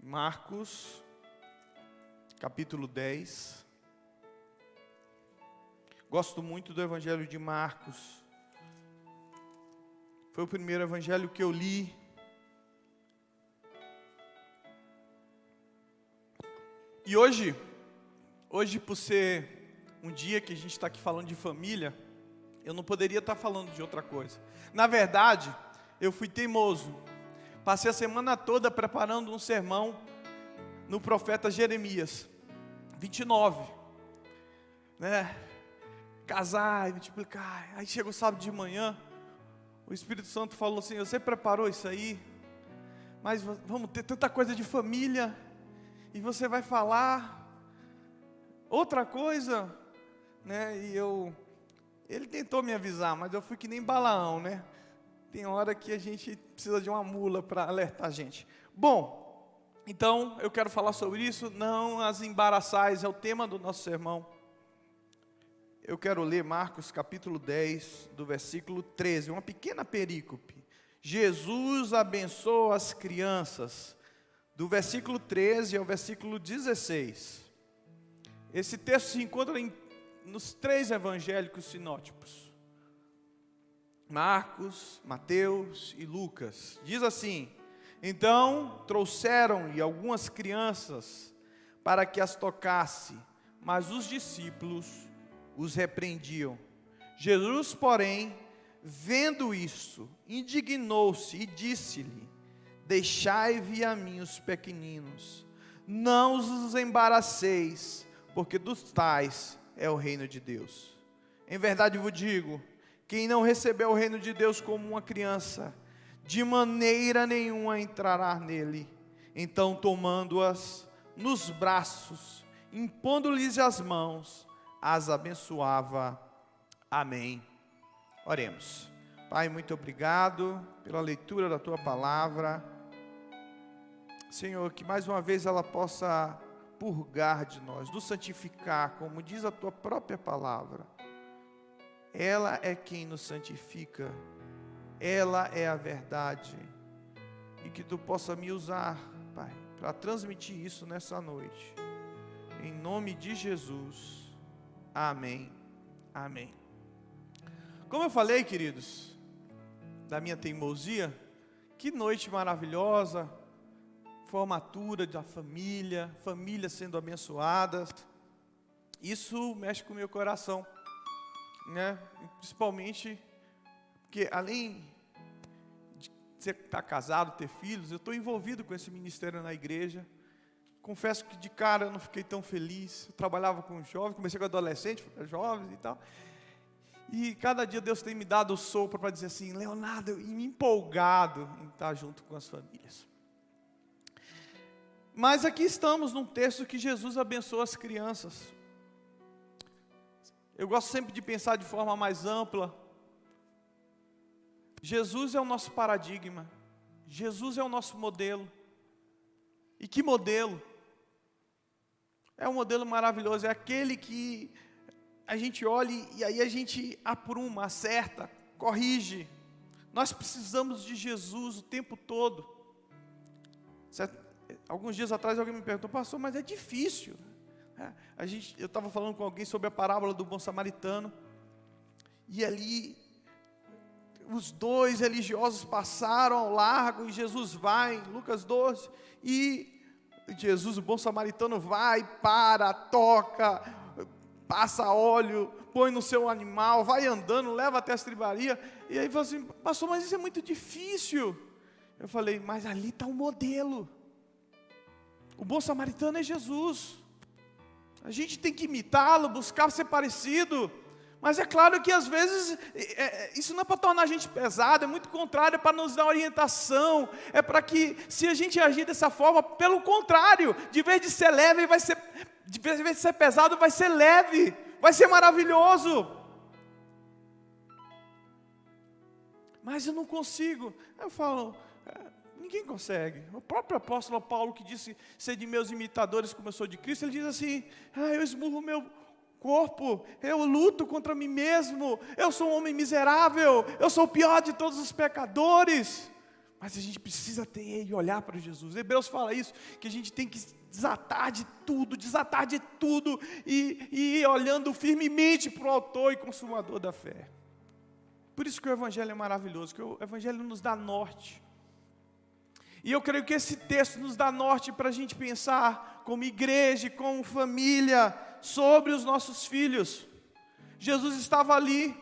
Marcos, capítulo 10. Gosto muito do Evangelho de Marcos. Foi o primeiro evangelho que eu li. E hoje por ser um dia que a gente está aqui falando de família, eu não poderia estar falando de outra coisa. Na verdade, eu fui teimoso. Passei a semana toda preparando um sermão no profeta Jeremias 29, né? Casar e multiplicar. Aí chegou o sábado de manhã, o Espírito Santo falou assim: você preparou isso aí? Mas vamos ter tanta coisa de família, e você vai falar outra coisa, né? Ele tentou me avisar, mas eu fui que nem Balaão, né? Tem hora que a gente precisa de uma mula para alertar a gente. Bom, então eu quero falar sobre isso. Não as embaraçais, é o tema do nosso sermão. Eu quero ler Marcos capítulo 10, do versículo 13, uma pequena perícope. Jesus abençoa as crianças, do versículo 13 ao versículo 16. Esse texto se encontra nos três evangélicos sinóticos: Marcos, Mateus e Lucas. Diz assim: então trouxeram-lhe algumas crianças para que as tocasse, mas os discípulos os repreendiam. Jesus, porém, vendo isso, indignou-se e disse-lhe: deixai vir a mim os pequeninos, não os embaraceis, porque dos tais é o reino de Deus. Em verdade vos digo, quem não recebeu o reino de Deus como uma criança, de maneira nenhuma entrará nele. Então, tomando-as nos braços, impondo-lhes as mãos, as abençoava. Amém. Oremos. Pai, muito obrigado pela leitura da Tua palavra. Senhor, que mais uma vez ela possa purgar de nós, nos santificar, como diz a Tua própria palavra. Ela é quem nos santifica, ela é a verdade, e que Tu possa me usar, Pai, para transmitir isso nessa noite, em nome de Jesus, amém, amém. Como eu falei, queridos, da minha teimosia, que noite maravilhosa, formatura da família, famílias sendo abençoadas, isso mexe com o meu coração, né? Principalmente porque além de você estar casado, ter filhos, eu estou envolvido com esse ministério na igreja. Confesso que de cara eu não fiquei tão feliz. Eu trabalhava com jovens, comecei com adolescentes, jovens e tal. E cada dia Deus tem me dado o sopro para dizer assim: Leonardo, e me empolgado em estar junto com as famílias. Mas aqui estamos num texto que Jesus abençoa as crianças. Eu gosto sempre de pensar de forma mais ampla. Jesus é o nosso paradigma. Jesus é o nosso modelo. E que modelo? É um modelo maravilhoso. É aquele que a gente olha e aí a gente apruma, acerta, corrige. Nós precisamos de Jesus o tempo todo. Alguns dias atrás alguém me perguntou: pastor, mas é difícil. Eu estava falando com alguém sobre a parábola do bom samaritano, e ali os dois religiosos passaram ao largo, e Jesus vai, em Lucas 12, e Jesus, o bom samaritano, vai, para, toca, passa óleo, põe no seu animal, vai andando, leva até a estribaria, e aí fala assim: pastor, mas isso é muito difícil. Eu falei: mas ali está o modelo. O bom samaritano é Jesus. A gente tem que imitá-lo, buscar ser parecido. Mas é claro que às vezes isso não é para tornar a gente pesado, é muito contrário, é para nos dar orientação. É para que, se a gente agir dessa forma, pelo contrário, de vez de ser leve, de vez de ser pesado, vai ser leve, vai ser maravilhoso. Mas eu não consigo. Eu falo: ninguém consegue. O próprio apóstolo Paulo, que disse ser de meus imitadores como eu sou de Cristo, ele diz assim: eu esmurro o meu corpo, eu luto contra mim mesmo, eu sou um homem miserável, eu sou o pior de todos os pecadores. Mas a gente precisa ter e olhar para Jesus. Hebreus fala isso, que a gente tem que desatar de tudo e ir olhando firmemente para o autor e consumador da fé. Por isso que o Evangelho é maravilhoso, que o Evangelho nos dá norte. E eu creio que esse texto nos dá norte para a gente pensar como igreja, como família, sobre os nossos filhos. Jesus estava ali.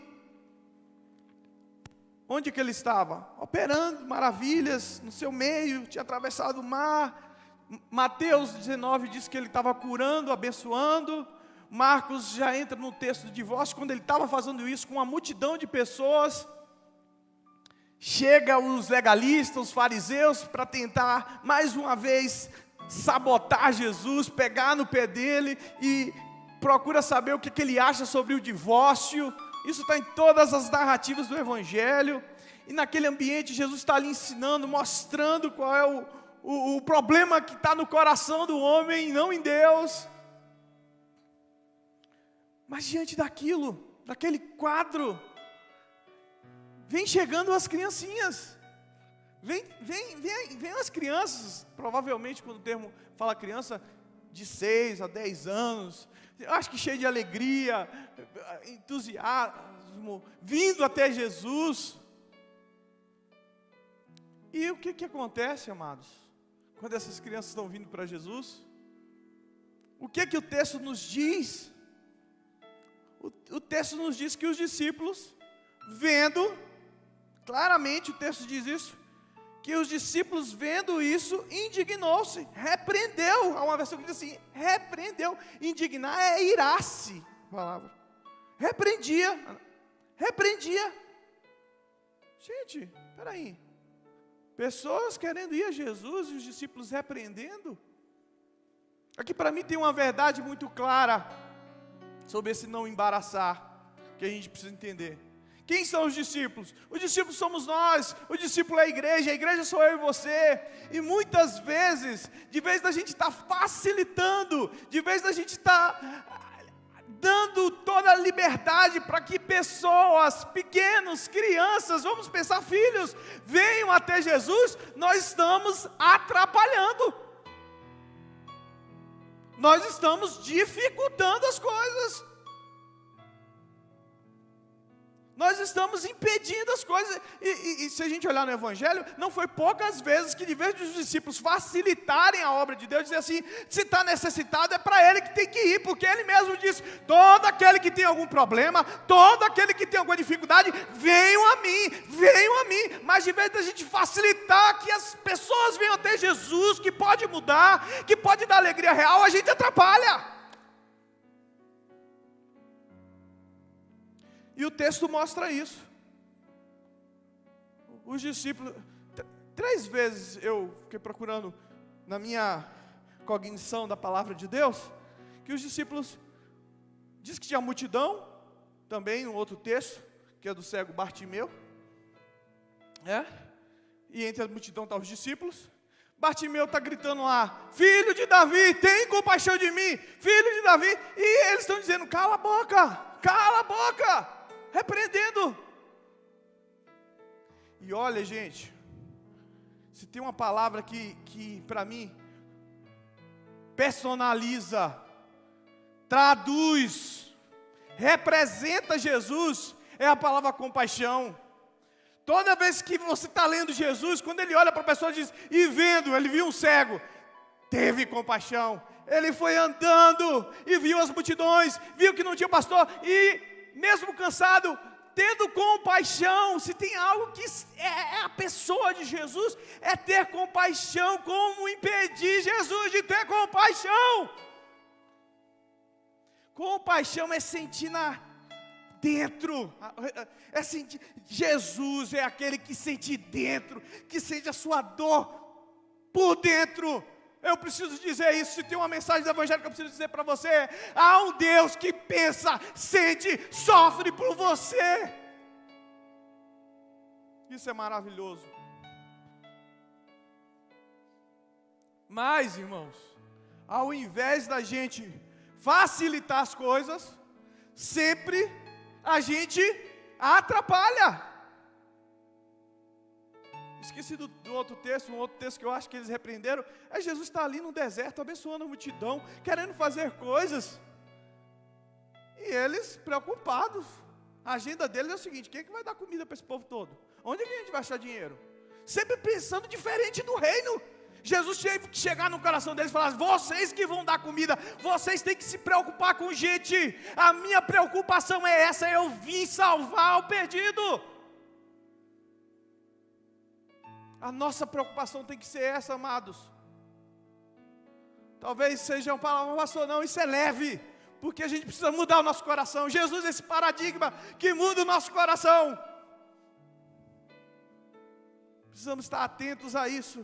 Onde que ele estava? Operando maravilhas no seu meio, tinha atravessado o mar. Mateus 19 diz que ele estava curando, abençoando. Marcos já entra no texto do divórcio, quando ele estava fazendo isso com uma multidão de pessoas. Chega os legalistas, os fariseus, para tentar mais uma vez sabotar Jesus, pegar no pé dele e procura saber o que ele acha sobre o divórcio. Isso está em todas as narrativas do Evangelho. E naquele ambiente Jesus está ali ensinando, mostrando qual é o problema que está no coração do homem, não em Deus. Mas diante daquele quadro, vem chegando as criancinhas. Vem as crianças, provavelmente quando o termo fala criança, de 6 a 10 anos, acho que cheio de alegria, entusiasmo, vindo até Jesus. E o que acontece, amados, quando essas crianças estão vindo para Jesus? O que o texto nos diz? O texto nos diz que os discípulos, vendo, claramente o texto diz isso, que os discípulos vendo isso, indignou-se, repreendeu. Há uma versão que diz assim, repreendeu. Indignar é irar-se, a palavra. Repreendia. Gente, peraí. Pessoas querendo ir a Jesus e os discípulos repreendendo. Aqui para mim tem uma verdade muito clara sobre esse não embaraçar, que a gente precisa entender. Quem são os discípulos? Os discípulos somos nós, o discípulo é a igreja sou eu e você. E muitas vezes, de vez da gente estar facilitando, de vez da gente estar dando toda a liberdade para que pessoas, pequenos, crianças, vamos pensar filhos, venham até Jesus, nós estamos atrapalhando. Nós estamos dificultando as coisas. Nós estamos impedindo as coisas. E se a gente olhar no Evangelho, não foi poucas vezes que, de vez dos discípulos facilitarem a obra de Deus, dizer assim, se está necessitado, é para ele que tem que ir, porque ele mesmo disse, todo aquele que tem algum problema, todo aquele que tem alguma dificuldade, venham a mim. Mas de vez da gente facilitar que as pessoas venham até Jesus, que pode mudar, que pode dar alegria real, a gente atrapalha. E o texto mostra isso. Os discípulos, 3 vezes eu fiquei procurando na minha cognição da palavra de Deus, que os discípulos, diz que tinha multidão, também um outro texto, que é do cego Bartimeu, e entre a multidão estão os discípulos. Bartimeu está gritando lá, filho de Davi, tem compaixão de mim, filho de Davi, e eles estão dizendo, cala a boca, repreendendo. E olha, gente, se tem uma palavra que para mim personaliza, traduz, representa Jesus, é a palavra compaixão. Toda vez que você está lendo Jesus, quando ele olha para a pessoa e diz, e vendo, ele viu um cego, teve compaixão. Ele foi andando e viu as multidões, viu que não tinha pastor, e mesmo cansado, tendo compaixão. Se tem algo que é a pessoa de Jesus, é ter compaixão. Como impedir Jesus de ter compaixão? Compaixão é sentir dentro, é sentir. Jesus é aquele que sente dentro, que sente a sua dor por dentro. Eu preciso dizer isso, se tem uma mensagem do Evangelho que eu preciso dizer para você, há um Deus que pensa, sente, sofre por você. Isso é maravilhoso. Mas, irmãos, ao invés da gente facilitar as coisas, sempre a gente atrapalha. Esqueci do outro texto, um outro texto que eu acho que eles repreenderam. Jesus está ali no deserto, abençoando a multidão, querendo fazer coisas. E eles preocupados. A agenda deles é o seguinte: quem é que vai dar comida para esse povo todo? Onde é que a gente vai achar dinheiro? Sempre pensando diferente do reino. Jesus teve que chegar no coração deles e falar: vocês que vão dar comida, vocês têm que se preocupar com gente. A minha preocupação é essa, eu vim salvar o perdido. A nossa preocupação tem que ser essa, amados. Talvez seja uma palavra, pastor, não, isso é leve, porque a gente precisa mudar o nosso coração. Jesus é esse paradigma que muda o nosso coração. Precisamos estar atentos a isso.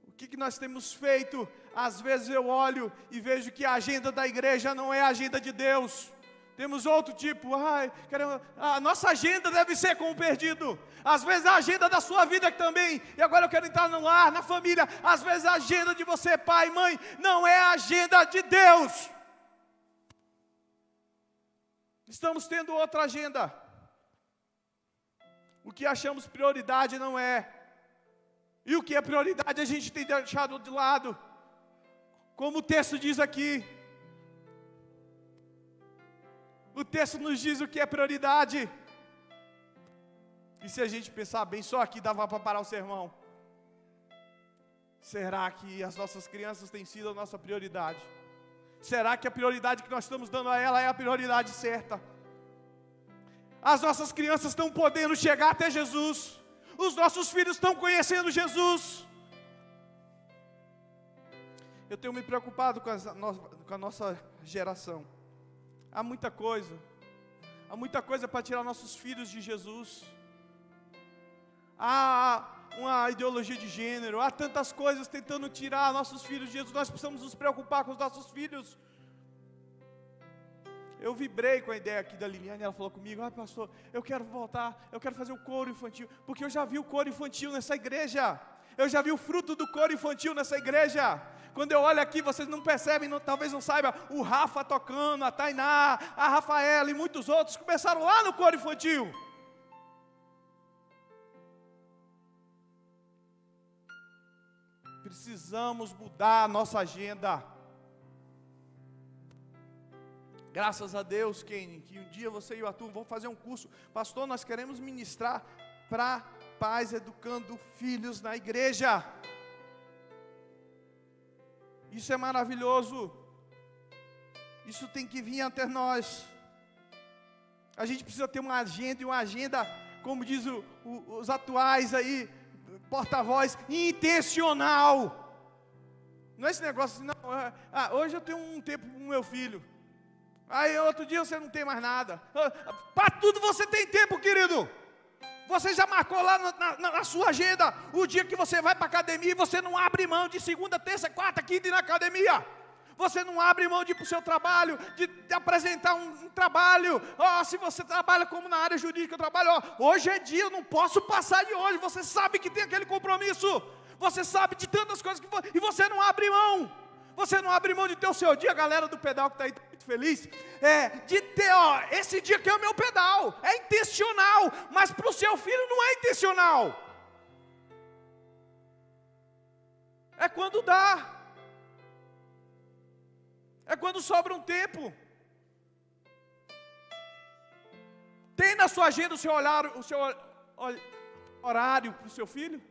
O que nós temos feito? Às vezes eu olho e vejo que a agenda da igreja não é a agenda de Deus. Temos outro tipo, a nossa agenda deve ser com o perdido. Às vezes a agenda da sua vida também. E agora eu quero entrar no lar, na família. Às vezes a agenda de você, pai e mãe, não é a agenda de Deus. Estamos tendo outra agenda. O que achamos prioridade não é. E o que é prioridade a gente tem deixado de lado. Como o texto diz aqui. O texto nos diz o que é prioridade. E se a gente pensar bem, só aqui dava para parar o sermão. Será que as nossas crianças têm sido a nossa prioridade? Será que a prioridade que nós estamos dando a ela é a prioridade certa? As nossas crianças estão podendo chegar até Jesus. Os nossos filhos estão conhecendo Jesus. Eu tenho me preocupado com a nossa geração. Há muita coisa para tirar nossos filhos de Jesus. Há uma ideologia de gênero, há tantas coisas tentando tirar nossos filhos de Jesus. Nós precisamos nos preocupar com os nossos filhos. Eu vibrei com a ideia aqui da Liliane, ela falou comigo: pastor, eu quero voltar, eu quero fazer o coro infantil, porque eu já vi o coro infantil nessa igreja. Eu já vi o fruto do coro infantil nessa igreja. Quando eu olho aqui, vocês não percebem, talvez não saibam, o Rafa tocando, a Tainá, a Rafaela e muitos outros começaram lá no coro infantil. Precisamos mudar a nossa agenda. Graças a Deus, Kenny, que um dia você e o Arthur vão fazer um curso. Pastor, nós queremos ministrar para pais educando filhos na igreja. Isso é maravilhoso. Isso tem que vir até nós. A gente precisa ter uma agenda, e uma agenda, como diz os atuais aí, porta-voz, intencional. Não é esse negócio assim, não, hoje eu tenho um tempo com o meu filho. Aí outro dia você não tem mais nada. Para tudo você tem tempo, querido. Você já marcou lá na sua agenda o dia que você vai para a academia e você não abre mão de segunda, terça, quarta, quinta ir na academia. Você não abre mão de ir para o seu trabalho, de apresentar um trabalho. Se você trabalha como na área jurídica, eu trabalho, hoje é dia, eu não posso passar de hoje. Você sabe que tem aquele compromisso. Você sabe de tantas coisas e você não abre mão. Você não abre mão de ter o seu dia, a galera do pedal que está aí muito feliz, de ter, esse dia que é o meu pedal, é intencional, mas para o seu filho não é intencional. É quando dá. É quando sobra um tempo. Tem na sua agenda o seu horário para o seu filho?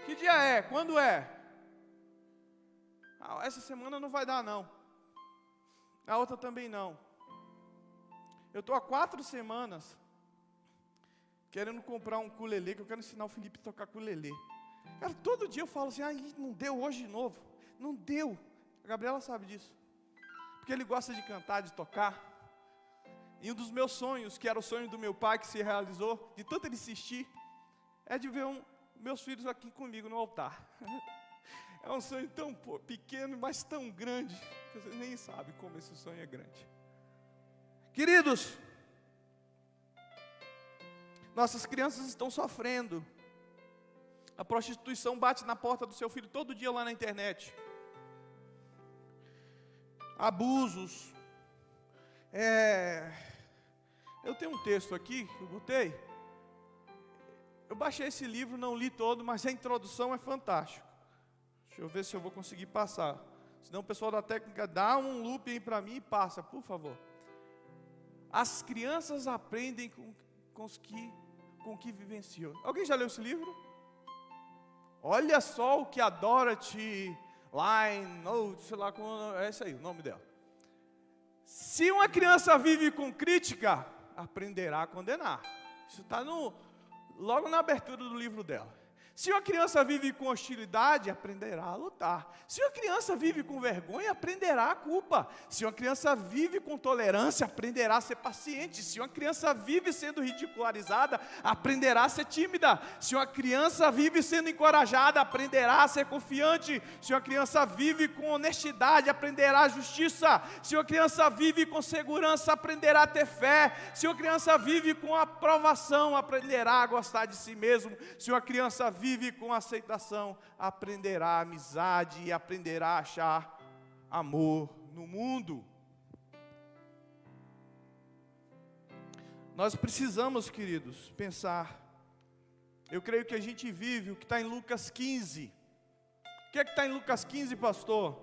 Que dia é? Quando é? Essa semana não vai dar não. A outra também não. Eu estou há 4 semanas querendo comprar um ukulele, que eu quero ensinar o Felipe a tocar ukulele. Cara, todo dia eu falo assim: não deu hoje de novo. Não deu. A Gabriela sabe disso. Porque ele gosta de cantar, de tocar. E um dos meus sonhos, que era o sonho do meu pai, que se realizou, de tanto ele insistir, é de ver meus filhos aqui comigo no altar. É um sonho tão pequeno, mas tão grande, que você nem sabe como esse sonho é grande. Queridos, nossas crianças estão sofrendo. A prostituição bate na porta do seu filho todo dia lá na internet. Abusos. Eu tenho um texto aqui que eu botei. Eu baixei esse livro, não li todo, mas a introdução é fantástica. Deixa eu ver se eu vou conseguir passar. Senão o pessoal da técnica dá um loop aí para mim e passa, por favor. As crianças aprendem com o que vivenciam. Alguém já leu esse livro? Olha só o que a Dorothy Line, ou sei lá como é isso aí, o nome dela. Se uma criança vive com crítica, aprenderá a condenar. Isso está logo na abertura do livro dela. Se uma criança vive com hostilidade, aprenderá a lutar. Se uma criança vive com vergonha, aprenderá a culpa. Se uma criança vive com tolerância, aprenderá a ser paciente. Se uma criança vive sendo ridicularizada, aprenderá a ser tímida. Se uma criança vive sendo encorajada, aprenderá a ser confiante. Se uma criança vive com honestidade, aprenderá a justiça. Se uma criança vive com segurança, aprenderá a ter fé. Se uma criança vive com aprovação, aprenderá a gostar de si mesmo. Se uma criança vive com aceitação, aprenderá a amizade e aprenderá a achar amor no mundo. Nós precisamos, queridos, pensar. Eu creio que a gente vive o que está em Lucas 15. O que é que está em Lucas 15, pastor?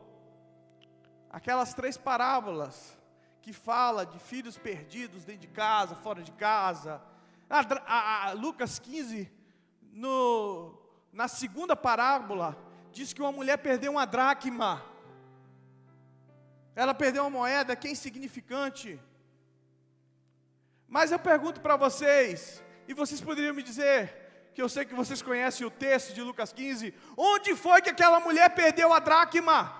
Aquelas 3 parábolas que fala de filhos perdidos dentro de casa, fora de casa. Lucas 15, na segunda parábola, diz que uma mulher perdeu uma dracma. Ela perdeu uma moeda que é insignificante. Mas eu pergunto para vocês, e vocês poderiam me dizer, que eu sei que vocês conhecem o texto de Lucas 15, onde foi que aquela mulher perdeu a dracma?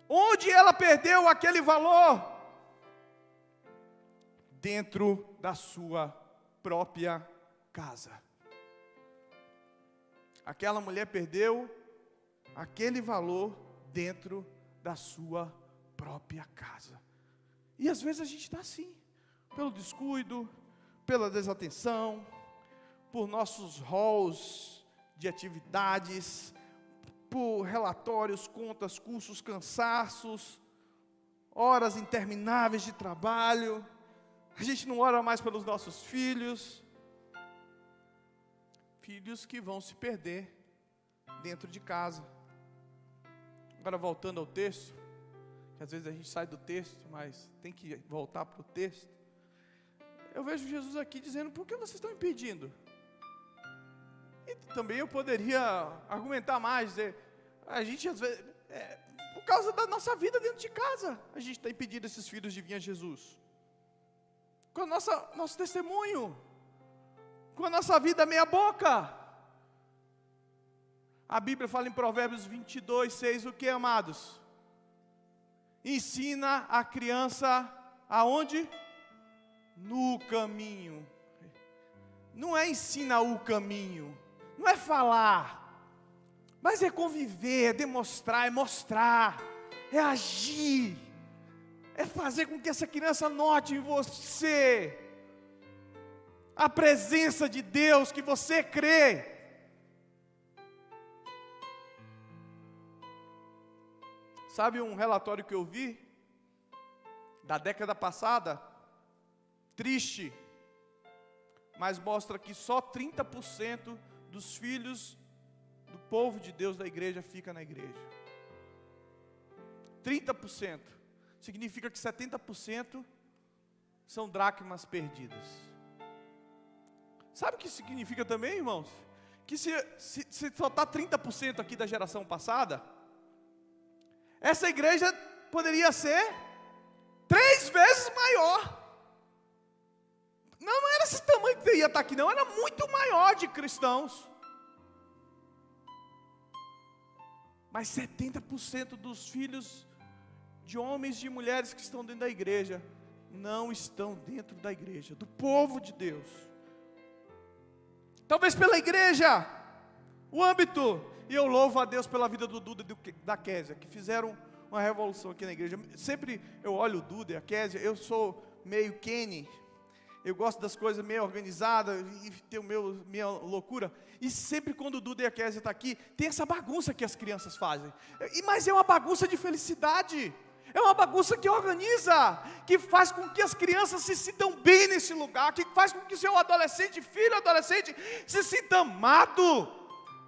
Onde ela perdeu aquele valor? Dentro da sua própria casa. Aquela mulher perdeu aquele valor dentro da sua própria casa. E às vezes a gente está assim, pelo descuido, pela desatenção, por nossos halls de atividades, por relatórios, contas, cursos, cansaços, horas intermináveis de trabalho. A gente não ora mais pelos nossos filhos. Filhos que vão se perder dentro de casa. Agora voltando ao texto, que às vezes a gente sai do texto, mas tem que voltar para o texto. Eu vejo Jesus aqui dizendo, por que vocês estão impedindo? E também eu poderia argumentar mais, dizer, a gente às vezes, por causa da nossa vida dentro de casa, a gente está impedindo esses filhos de vir a Jesus. Com o nosso testemunho, com a nossa vida meia boca. A Bíblia fala em Provérbios 22, 6, o que, amados? Ensina a criança aonde? No caminho. Não é ensina o caminho, não é falar, mas é conviver, é demonstrar, é mostrar, é agir, é fazer com que essa criança note em você a presença de Deus que você crê. Sabe um relatório que eu vi, da década passada, triste, mas mostra que só 30% dos filhos do povo de Deus da igreja fica na igreja. 30%. Significa que 70% são dracmas perdidas. Sabe o que significa também, irmãos? Que se só está 30% aqui da geração passada, essa igreja poderia ser 3 vezes maior. Não era esse tamanho que ia estar aqui, não, era muito maior de cristãos. Mas 70% dos filhos de homens e de mulheres que estão dentro da igreja, não estão dentro da igreja, do povo de Deus. Talvez pela igreja, o âmbito, e eu louvo a Deus pela vida do Duda e da Késia, que fizeram uma revolução aqui na igreja. Sempre eu olho o Duda e a Késia, eu sou meio Kenny, eu gosto das coisas meio organizadas, e ter minha loucura, e sempre quando o Duda e a Késia estão aqui, tem essa bagunça que as crianças fazem, mas é uma bagunça de felicidade, É uma bagunça que organiza, que faz com que as crianças se sintam bem nesse lugar, que faz com que seu adolescente, filho adolescente, se sinta amado.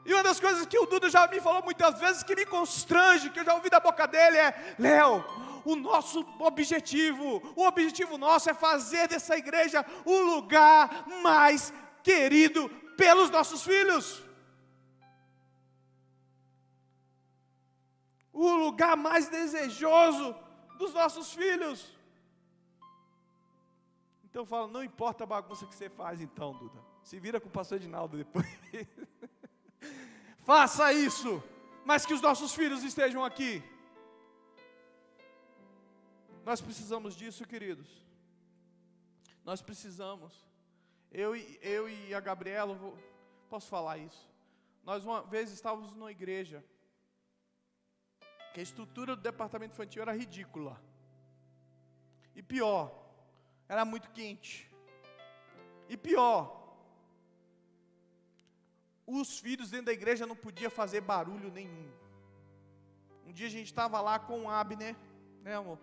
E uma das coisas que o Duda já me falou muitas vezes, que me constrange, que eu já ouvi da boca dele é: Léo, o objetivo nosso é fazer dessa igreja o lugar mais querido pelos nossos filhos. O lugar mais desejoso dos nossos filhos. Então eu falo: não importa a bagunça que você faz então, Duda, se vira com o pastor Edinaldo depois. Faça isso, mas que os nossos filhos estejam aqui. Nós precisamos disso, queridos. Nós precisamos. Eu e a Gabriela, posso falar isso? Nós uma vez estávamos numa igreja, que a estrutura do departamento infantil era ridícula. E pior, era muito quente. E pior, os filhos dentro da igreja não podiam fazer barulho nenhum. Um dia a gente estava lá com o Abner, né, amor?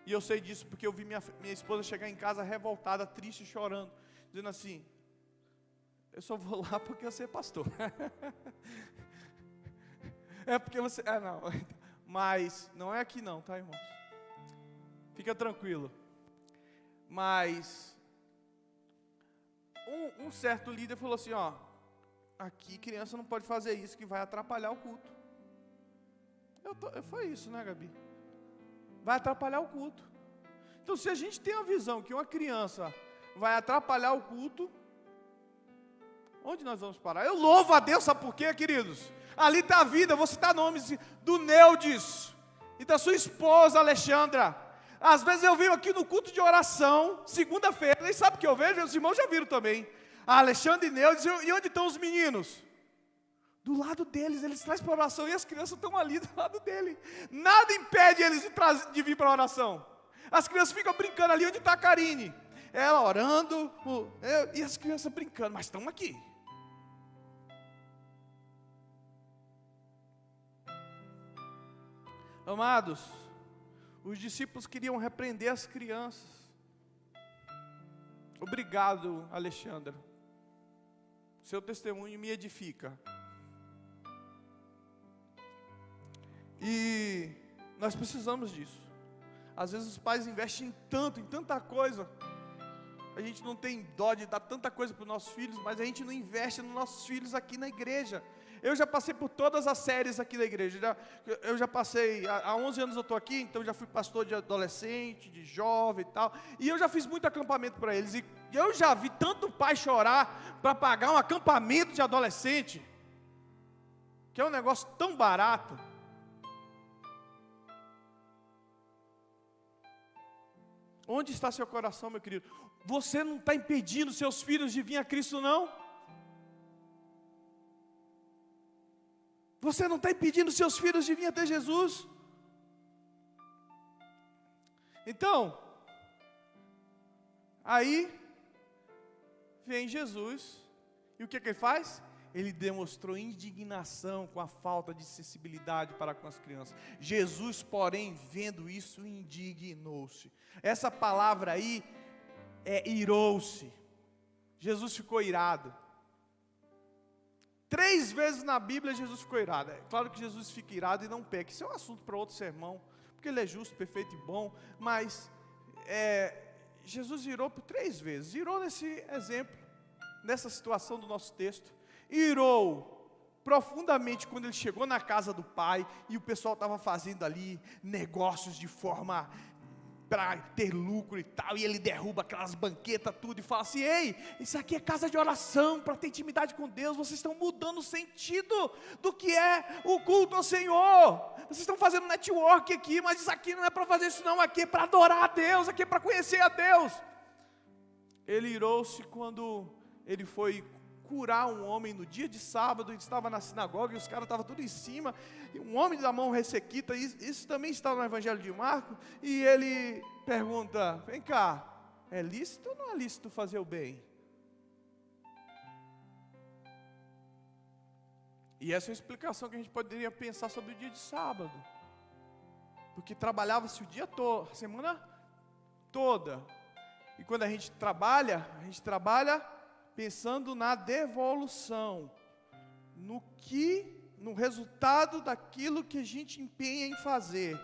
E eu sei disso porque eu vi minha esposa chegar em casa revoltada, triste, chorando, dizendo assim: eu só vou lá porque você é pastor. É porque você... não. Mas não é aqui não, tá, irmãos? Fica tranquilo. Mas um certo líder falou assim: ó, aqui criança não pode fazer isso, que vai atrapalhar o culto. Foi isso, né, Gabi? Vai atrapalhar o culto. Então, se a gente tem a visão que uma criança vai atrapalhar o culto, onde nós vamos parar? Eu louvo a Deus, sabe por quê, queridos? Ali está a vida. Vou citar nomes do Neudes e da sua esposa Alexandra. Às vezes eu venho aqui no culto de oração, segunda-feira, nem sabe o que eu vejo, os irmãos já viram também. A Alexandra e Neudes, e onde estão os meninos? Do lado deles, eles trazem para a oração e as crianças estão ali do lado dele. Nada impede eles de vir para a oração. As crianças ficam brincando ali onde está a Karine. Ela orando, e as crianças brincando, mas estão aqui. Amados, os discípulos queriam repreender as crianças. Obrigado, Alexandra. Seu testemunho me edifica. E nós precisamos disso. Às vezes os pais investem em tanta coisa. A gente não tem dó de dar tanta coisa para os nossos filhos, mas a gente não investe nos nossos filhos aqui na igreja. Eu já passei por todas as séries aqui da igreja. Eu já passei, há 11 anos eu estou aqui, então já fui pastor de adolescente, de jovem e tal. E eu já fiz muito acampamento para eles. E eu já vi tanto pai chorar para pagar um acampamento de adolescente, que é um negócio tão barato. Onde está seu coração, meu querido? Você não está impedindo seus filhos de vir a Cristo, não? Você não está impedindo seus filhos de vir até Jesus? Então, aí vem Jesus, e o que ele faz? Ele demonstrou indignação com a falta de sensibilidade para com as crianças. Jesus, porém, vendo isso, indignou-se. Essa palavra aí é irou-se. Jesus ficou irado. 3 vezes na Bíblia Jesus ficou irado. É claro que Jesus fica irado e não peca. Isso é um assunto para outro sermão, porque ele é justo, perfeito e bom. Mas Jesus irou por 3 vezes. Irou nesse exemplo, nessa situação do nosso texto. Irou profundamente quando ele chegou na casa do pai e o pessoal estava fazendo ali negócios de forma para ter lucro e tal, e ele derruba aquelas banquetas tudo e fala assim: ei, isso aqui é casa de oração para ter intimidade com Deus, vocês estão mudando o sentido do que é o culto ao Senhor, vocês estão fazendo network aqui, mas isso aqui não é para fazer isso não, aqui é para adorar a Deus, aqui é para conhecer a Deus. Ele irou-se quando ele foi curar um homem no dia de sábado, ele estava na sinagoga e os caras estavam tudo em cima, e um homem da mão ressequida, isso também está no Evangelho de Marcos, e ele pergunta: vem cá, é lícito ou não é lícito fazer o bem? E essa é uma explicação que a gente poderia pensar sobre o dia de sábado, porque trabalhava-se o dia todo, a semana toda. E quando a gente trabalha pensando na devolução, no resultado daquilo que a gente empenha em fazer.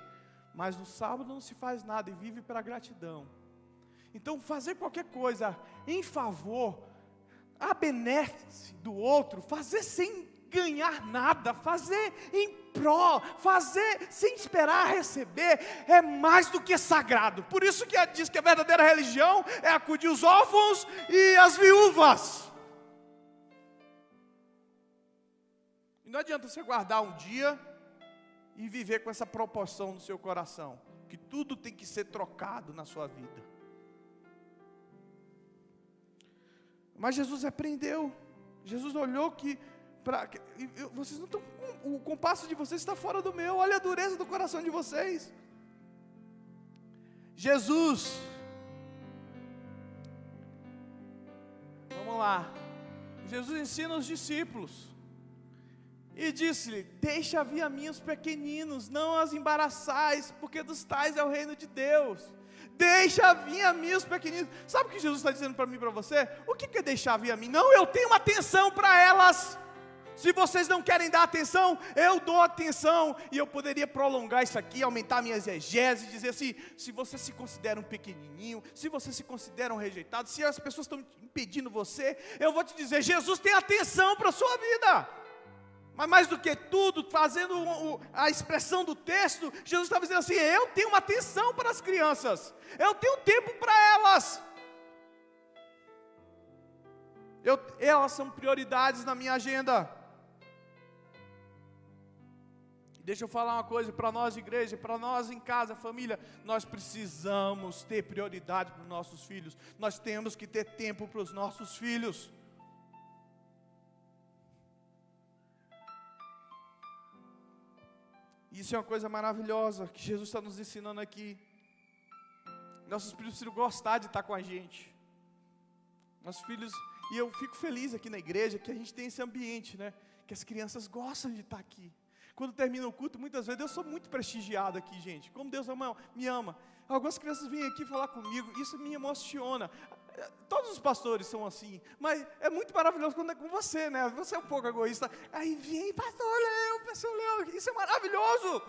Mas no sábado não se faz nada e vive para gratidão. Então fazer qualquer coisa em favor, a benesse do outro, fazer sem ganhar nada, fazer em pró, fazer sem esperar receber, é mais do que sagrado. Por isso que diz que a verdadeira religião é acudir os órfãos e as viúvas. E não adianta você guardar um dia e viver com essa proporção no seu coração, que tudo tem que ser trocado na sua vida. Mas Jesus repreendeu. Jesus olhou que vocês não estão, o compasso de vocês está fora do meu. Olha a dureza do coração de vocês. Jesus, vamos lá. Jesus ensina os discípulos e disse-lhe: deixa vir a mim os pequeninos, não as embaraçais, porque dos tais é o reino de Deus. Deixa vir a mim os pequeninos. Sabe o que Jesus está dizendo para mim e para você? O que é deixar vir a mim? Não, eu tenho uma atenção para elas. Se vocês não querem dar atenção, eu dou atenção. E eu poderia prolongar isso aqui, aumentar a minha exegese, dizer assim: se você se considera um pequenininho, se você se considera um rejeitado, se as pessoas estão impedindo você, eu vou te dizer: Jesus tem atenção para a sua vida. Mas mais do que tudo, fazendo a expressão do texto, Jesus estava dizendo assim: eu tenho uma atenção para as crianças, eu tenho tempo para elas, elas são prioridades na minha agenda. Deixa eu falar uma coisa para nós, igreja, para nós em casa, família, nós precisamos ter prioridade para os nossos filhos, nós temos que ter tempo para os nossos filhos. Isso é uma coisa maravilhosa que Jesus está nos ensinando aqui. Nossos filhos precisam gostar de estar com a gente. Nossos filhos, e eu fico feliz aqui na igreja que a gente tem esse ambiente, né? Que as crianças gostam de estar aqui. Quando termina o culto, muitas vezes eu sou muito prestigiado aqui, gente. Como Deus me ama. Algumas crianças vêm aqui falar comigo, isso me emociona. Todos os pastores são assim, mas é muito maravilhoso quando é com você, né? Você é um pouco egoísta. Aí vem, pastor Léo, isso é maravilhoso.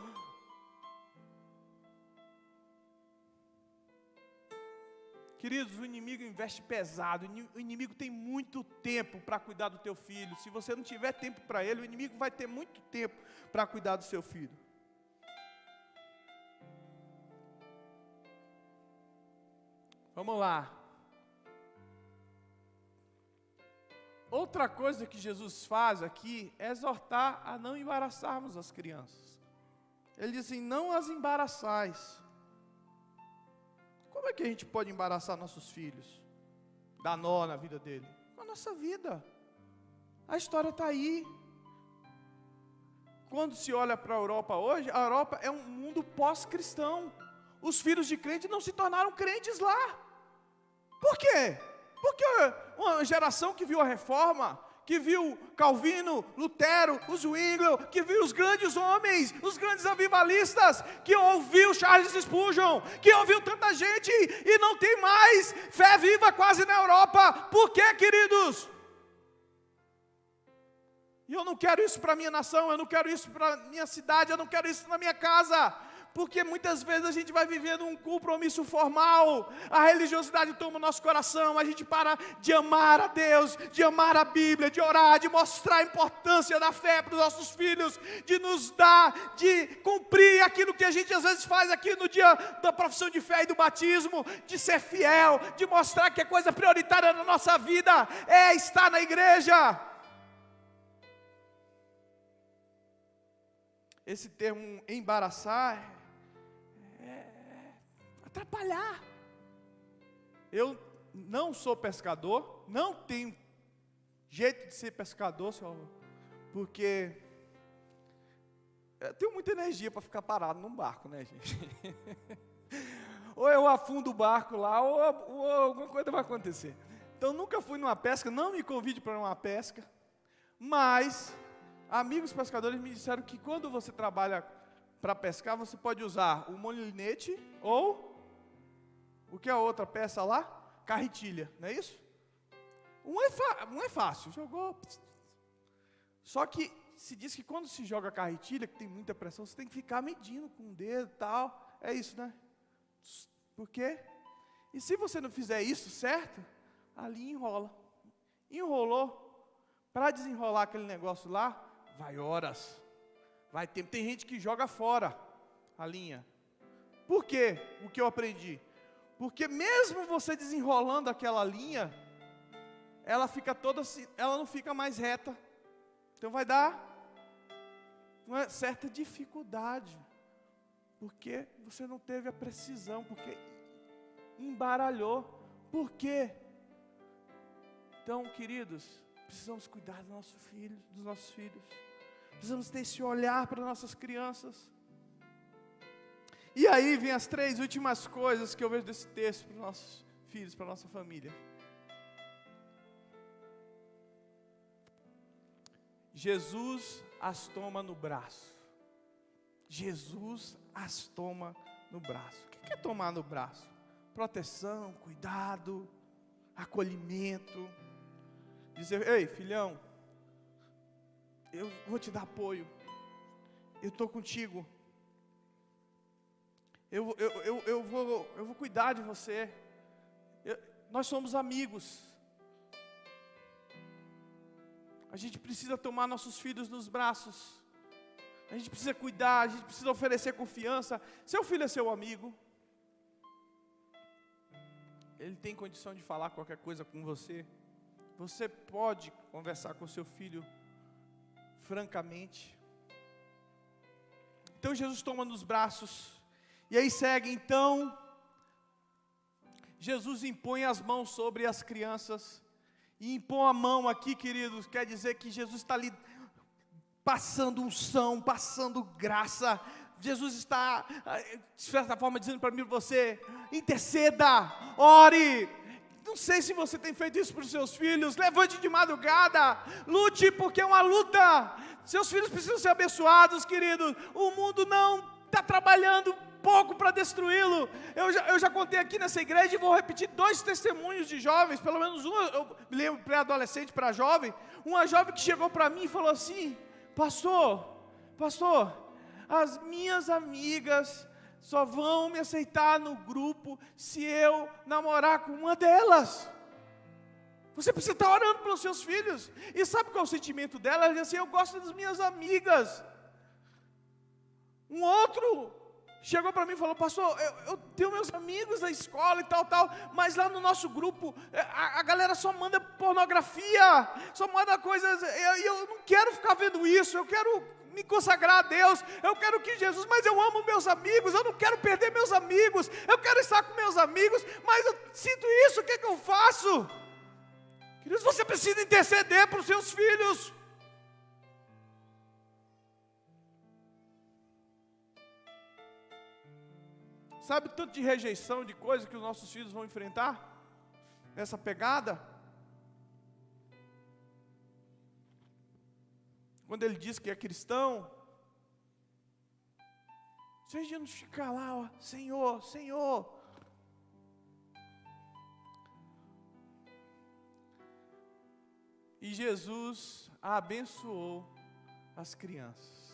Queridos, o inimigo investe pesado, o inimigo tem muito tempo para cuidar do teu filho. Se você não tiver tempo para ele, o inimigo vai ter muito tempo para cuidar do seu filho. Vamos lá. Outra coisa que Jesus faz aqui é exortar a não embaraçarmos as crianças. Ele diz assim: não as embaraçais. Como é que a gente pode embaraçar nossos filhos? Dar nó na vida dele? Com a nossa vida. A história está aí. Quando se olha para a Europa hoje, a Europa é um mundo pós-cristão. Os filhos de crente não se tornaram crentes lá. Por quê? Porque uma geração que viu a reforma, que viu Calvino, Lutero, os Zwingli, que viu os grandes homens, os grandes avivalistas, que ouviu Charles Spurgeon, que ouviu tanta gente e não tem mais fé viva quase na Europa. Por quê, queridos? E eu não quero isso para a minha nação, eu não quero isso para a minha cidade, eu não quero isso na minha casa. Porque muitas vezes a gente vai vivendo um compromisso formal, a religiosidade toma o nosso coração, a gente para de amar a Deus, de amar a Bíblia, de orar, de mostrar a importância da fé para os nossos filhos, de nos dar, de cumprir aquilo que a gente às vezes faz aqui no dia da profissão de fé e do batismo, de ser fiel, de mostrar que a coisa prioritária na nossa vida é estar na igreja. Esse termo embaraçar atrapalhar. Eu não sou pescador, não tenho jeito de ser pescador, porque eu tenho muita energia para ficar parado num barco, né, gente? Ou eu afundo o barco lá, ou alguma coisa vai acontecer. Então nunca fui numa pesca, não me convide para uma pesca, mas amigos pescadores me disseram que quando você trabalha para pescar, você pode usar o molinete ou, o que é a outra peça lá? Carretilha, não é isso? Um é fácil, jogou. Só que se diz que quando se joga carretilha, que tem muita pressão, você tem que ficar medindo com o dedo e tal. É isso, né? Por quê? E se você não fizer isso certo, ali enrola. Enrolou. Para desenrolar aquele negócio lá, vai horas. Vai tempo. Tem gente que joga fora a linha. Por quê? O que eu aprendi? Porque mesmo você desenrolando aquela linha, ela fica toda assim, ela não fica mais reta. Então vai dar uma certa dificuldade. Porque você não teve a precisão, porque embaralhou. Por quê? Então, queridos, precisamos cuidar dos nossos filhos. Precisamos ter esse olhar para nossas crianças. E aí vem as 3 últimas coisas que eu vejo desse texto para os nossos filhos, para a nossa família. Jesus as toma no braço. Jesus as toma no braço. O que é tomar no braço? Proteção, cuidado, acolhimento. Dizer, ei filhão, eu vou te dar apoio. Eu estou contigo. Eu vou cuidar de você. Nós somos amigos. A gente precisa tomar nossos filhos nos braços. A gente precisa cuidar, a gente precisa oferecer confiança. Seu filho é seu amigo. Ele tem condição de falar qualquer coisa com você. Você pode conversar com seu filho francamente. Então Jesus toma nos braços. E aí segue, então, Jesus impõe as mãos sobre as crianças. E impõe a mão aqui, queridos, quer dizer que Jesus está ali passando unção, passando graça. Jesus está, de certa forma, dizendo para mim e você, interceda, ore. Não sei se você tem feito isso para os seus filhos. Levante de madrugada, lute, porque é uma luta. Seus filhos precisam ser abençoados, queridos. O mundo não está trabalhando pouco para destruí-lo. Eu já contei aqui nessa igreja e vou repetir 2 testemunhos de jovens, pelo menos um, eu me lembro pré-adolescente para jovem. Uma jovem que chegou para mim e falou assim: pastor, as minhas amigas só vão me aceitar no grupo se eu namorar com uma delas. Você precisa estar orando pelos seus filhos. E sabe qual é o sentimento dela? Ela diz assim: eu gosto das minhas amigas. Um outro chegou para mim e falou: pastor, eu tenho meus amigos da escola e tal, mas lá no nosso grupo, a galera só manda pornografia, só manda coisas, e eu não quero ficar vendo isso, eu quero me consagrar a Deus, eu quero que Jesus, mas eu amo meus amigos, eu não quero perder meus amigos, eu quero estar com meus amigos, mas eu sinto isso, o que eu faço? Queridos, você precisa interceder para os seus filhos. Sabe o tanto de rejeição, de coisa que os nossos filhos vão enfrentar? Nessa pegada? Quando ele diz que é cristão, se a gente não ficar lá, ó, Senhor, Senhor. E Jesus abençoou as crianças.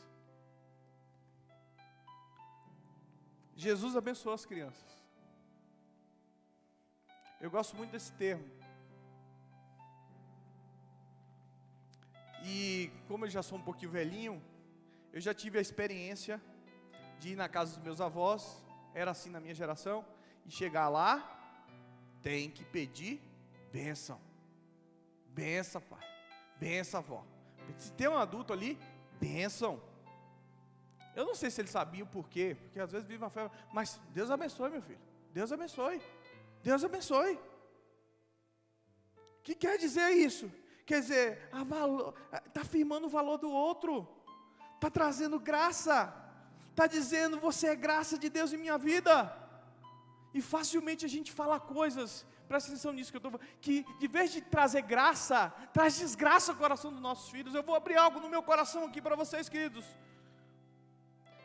Jesus abençoou as crianças. Eu gosto muito desse termo. E como eu já sou um pouquinho velhinho, eu já tive a experiência de ir na casa dos meus avós, era assim na minha geração, e chegar lá, tem que pedir bênção. Bênção, pai. Bênção, avó. Se tem um adulto ali, bênção. Eu não sei se eles sabiam por quê, porque às vezes vive uma fé, mas Deus abençoe, meu filho. Deus abençoe. Deus abençoe. O que quer dizer isso? Quer dizer, está afirmando o valor do outro, está trazendo graça, está dizendo, você é graça de Deus em minha vida. E facilmente a gente fala coisas, presta atenção nisso que eu estou falando, que de vez de trazer graça, traz desgraça ao coração dos nossos filhos. Eu vou abrir algo no meu coração aqui para vocês, queridos.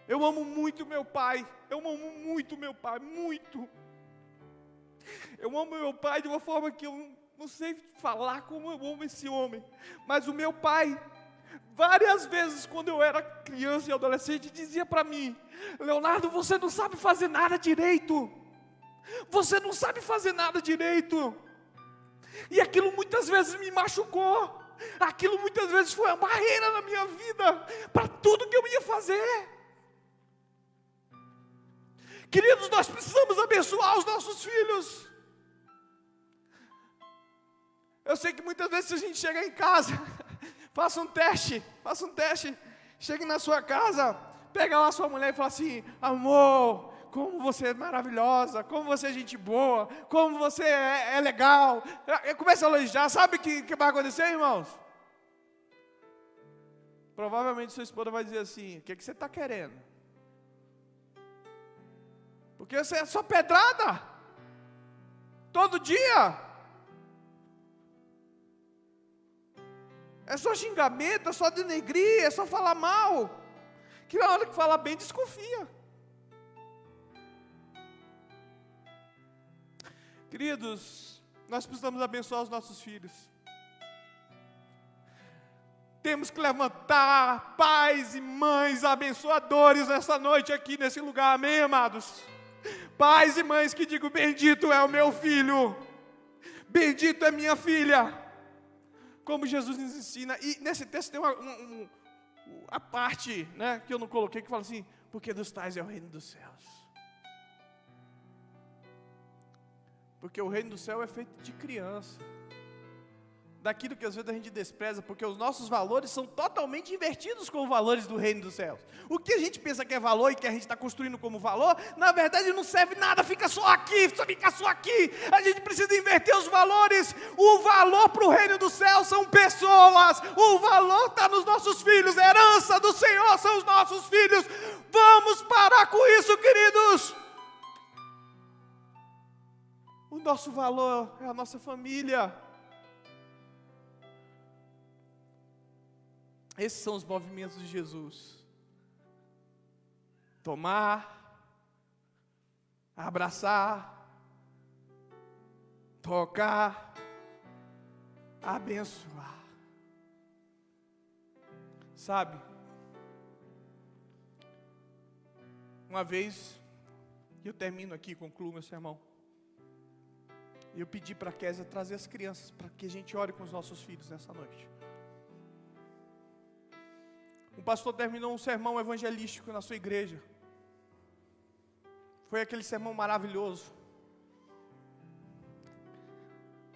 Eu amo muito meu pai. Eu amo muito meu pai, muito. Eu amo meu pai de uma forma que eu não sei falar como eu amo esse homem. Mas o meu pai, várias vezes quando eu era criança e adolescente, dizia para mim: Leonardo, você não sabe fazer nada direito. Você não sabe fazer nada direito. E aquilo muitas vezes me machucou. Aquilo muitas vezes foi uma barreira na minha vida para tudo que eu ia fazer. Queridos, nós precisamos abençoar os nossos filhos. Eu sei que muitas vezes se a gente chegar em casa, faça um teste, chegue na sua casa, pega lá a sua mulher e fala assim: amor, como você é maravilhosa, como você é gente boa, como você é legal. Começa a elogiar. Sabe o que vai acontecer, irmãos? Provavelmente sua esposa vai dizer assim: o que você está querendo? Porque você é só pedrada, todo dia. É só xingamento, é só denegrir, é só falar mal. Que na hora que fala bem, desconfia. Queridos, nós precisamos abençoar os nossos filhos. Temos que levantar pais e mães abençoadores nessa noite aqui, nesse lugar, amém, amados? Pais e mães que digam: bendito é o meu filho, bendito é minha filha. Como Jesus nos ensina. E nesse texto tem a parte, né, que eu não coloquei, que fala assim: porque dos tais é o reino dos céus. Porque o reino do céu é feito de criança, daquilo que às vezes a gente despreza, porque os nossos valores são totalmente invertidos com os valores do reino dos céus. O que a gente pensa que é valor e que a gente está construindo como valor, na verdade não serve nada, fica só aqui. A gente precisa inverter os valores. O valor para o reino dos céus são pessoas, o valor está nos nossos filhos, a herança do Senhor são os nossos filhos. Vamos parar com isso, queridos. O nosso valor é a nossa família. Esses são os movimentos de Jesus: tomar, abraçar, tocar, abençoar. Sabe, uma vez, e eu termino aqui, concluo meu sermão, eu pedi para a Késia trazer as crianças para que a gente ore com os nossos filhos nessa noite. Um pastor terminou um sermão evangelístico na sua igreja. Foi aquele sermão maravilhoso.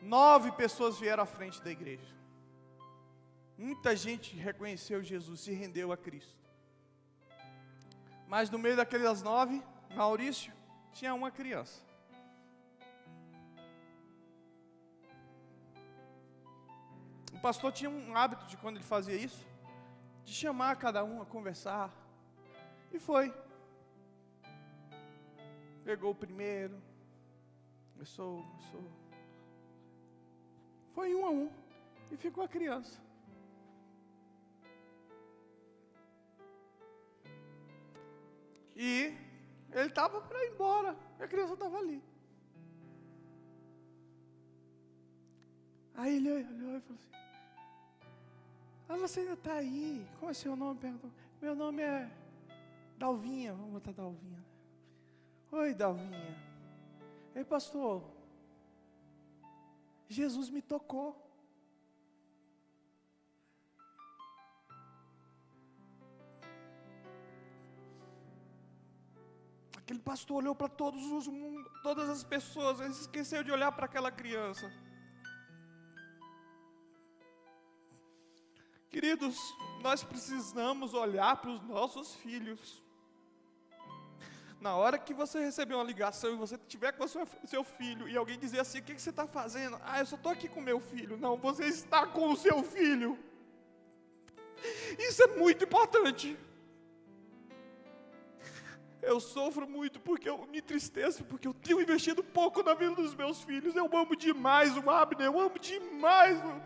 9 pessoas vieram à frente da igreja. Muita gente reconheceu Jesus, se rendeu a Cristo. Mas no meio daquelas 9, Maurício, tinha uma criança. O pastor tinha um hábito de, quando ele fazia isso, de chamar cada um a conversar. E foi. Pegou o primeiro. Começou. Foi um a um. E ficou a criança. E ele estava para ir embora. A criança estava ali. Aí ele olhou e falou assim: ah, você ainda está aí? Como é seu nome? Perguntou. Meu nome é Dalvinha. Vamos botar Dalvinha. Oi, Dalvinha. Ei, pastor, Jesus me tocou. Aquele pastor olhou para todas as pessoas, ele esqueceu de olhar para aquela criança. Queridos, nós precisamos olhar para os nossos filhos. Na hora que você receber uma ligação e você estiver com o seu filho e alguém dizer assim: o que você está fazendo? Ah, eu só estou aqui com meu filho. Não, você está com o seu filho. Isso é muito importante. Eu sofro muito porque eu me entristeço, porque eu tenho investido pouco na vida dos meus filhos. Eu amo demais o Abner, eu amo demais o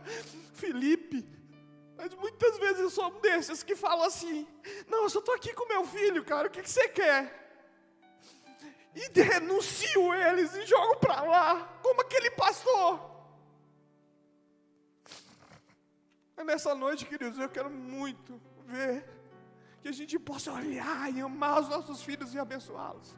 Felipe. Mas muitas vezes eu sou um desses que falam assim: não, eu só estou aqui com meu filho, cara, o que você quer? E denuncio eles e jogo para lá, como aquele pastor. Mas nessa noite, queridos, eu quero muito ver que a gente possa olhar e amar os nossos filhos e abençoá-los.